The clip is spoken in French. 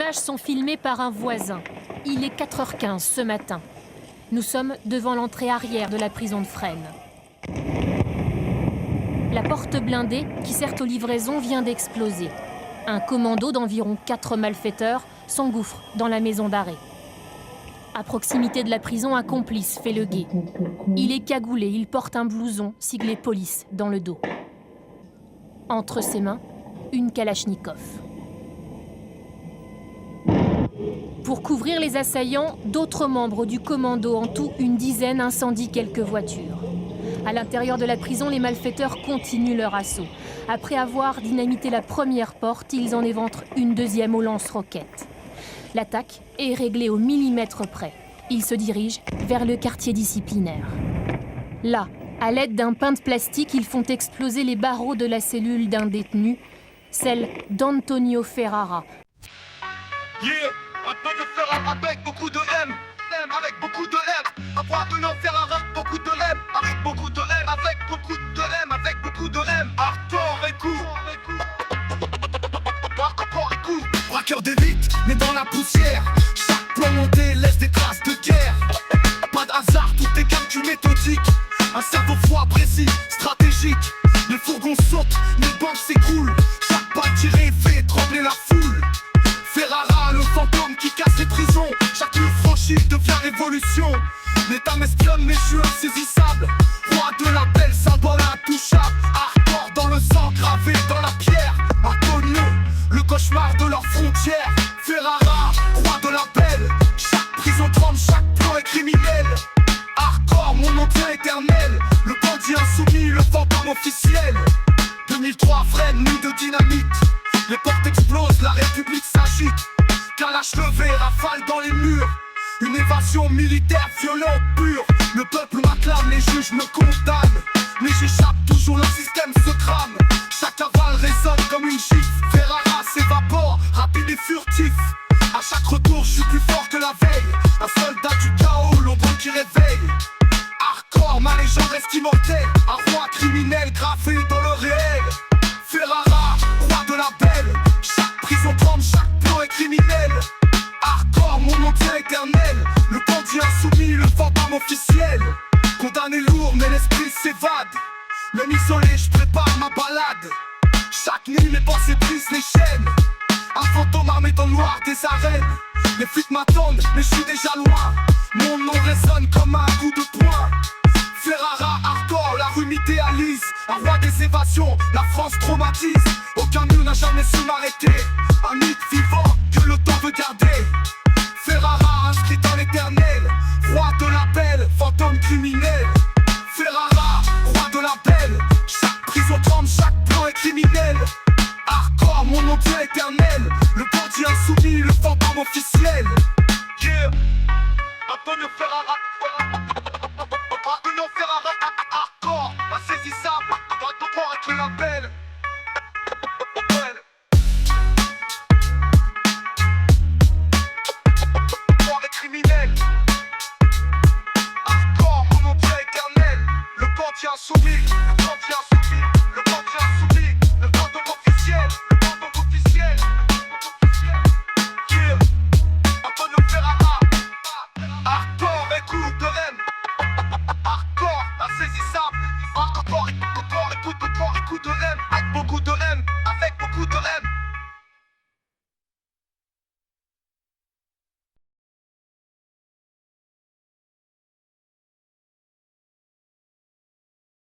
images sont filmées par un voisin. Il est 4h15 ce matin. Nous sommes devant l'entrée arrière de la prison de Fresnes. La porte blindée qui sert aux livraisons vient d'exploser. Un commando d'environ 4 malfaiteurs s'engouffre dans la maison d'arrêt. À proximité de la prison, un complice fait le guet. Il est cagoulé, il porte un blouson siglé police dans le dos. Entre ses mains, une kalachnikov. Pour couvrir les assaillants, d'autres membres du commando, en tout une dizaine, incendient quelques voitures. À l'intérieur de la prison, les malfaiteurs continuent leur assaut. Après avoir dynamité la première porte, ils en éventrent une deuxième au lance-roquettes. L'attaque est réglée au millimètre près. Ils se dirigent vers le quartier disciplinaire. Là, à l'aide d'un pain de plastique, ils font exploser les barreaux de la cellule d'un détenu, celle d'Antonio Ferrara. Yeah, Antonio Ferrara avec beaucoup de M, avec beaucoup de M. Antonio Ferrara, beaucoup de M, avec beaucoup de M, avec beaucoup de M, avec beaucoup de M. Hardcore et coup, hardcore et coup. Braqueur d'élite, né dans la poussière. Chaque plan monté laisse des traces de guerre. Pas de hasard, tout est calcul méthodique. Un cerveau froid, précis, stratégique. Les fourgons sautent, les banques s'écroulent. Chaque balle tirée fait trembler la foule. Ferrara, le fantôme qui casse les prisons. Chaque mur franchi devient révolution. L'État m'espionne mais je suis insaisissable. Roi de la belle, symbole intouchable. Hardcore dans le sang, gravé dans la pierre. Antonio, le cauchemar de leurs frontières. Ferrara, roi de la belle. Chaque prison tremble, chaque plan est criminel. Hardcore, mon nom tient éternel. Le bandit insoumis, le fantôme officiel. 2003, Fresnes, nuit de dynamite. Les portes explosent, la République s'agite. Kalash levé, rafale dans les murs. Une évasion militaire, violente, pure. Le peuple m'acclame, les juges me condamnent. Mais j'échappe, toujours le système se crame. Chaque cavale résonne comme une gifle. Ferrara s'évapore, rapide et furtif. À chaque retour, je suis plus fort que la veille. Un soldat du chaos, l'ombre qui réveille. Hardcore, ma légende reste immortelle. Un roi criminel gravé dans le réel. Ferrara, roi de la belle. Chaque prison tremble, chaque plan est criminel. Hardcore, mon nom tient éternel. Le bandit insoumis, le fantôme officiel. Condamné lourd, mais l'esprit s'évade. Même isolé, je prépare ma balade. Chaque nuit, mes pensées brisent les chaînes. Un fantôme armé dans le noir des arènes. Les flics m'attendent, mais je suis déjà loin. Mon nom résonne comme un coup de poing. Ferrara, hardcore, la rue m'idéalise. Un roi des évasions, la France traumatise. Aucun mur n'a jamais su m'arrêter. Un mythe vivant que le temps veut garder. Ferrara, inscrit dans l'éternel. Roi de la belle, fantôme criminel. Ferrara, roi de la belle. Chaque prison tremble, chaque plan est criminel. Hardcore, mon nom tient éternel. Le bandit insoumis, le fantôme officiel. Yeah, Antonio Ferrara. Antonio Ferrara, hardcore, insaisissable. Doit pouvoir être la belle. Pour les criminels. Hardcore, mon nom tient éternel. Le bandit insoumis, le bandit insoumis, le bandit insoumis, le fantôme officiel, le fantôme officiel. Yeah, Antonio Ferrara. Hardcore, écoute de rêve. Hardcore, insaisissable. Hardcore, écoute de rêve. Avec beaucoup de M, avec beaucoup de M.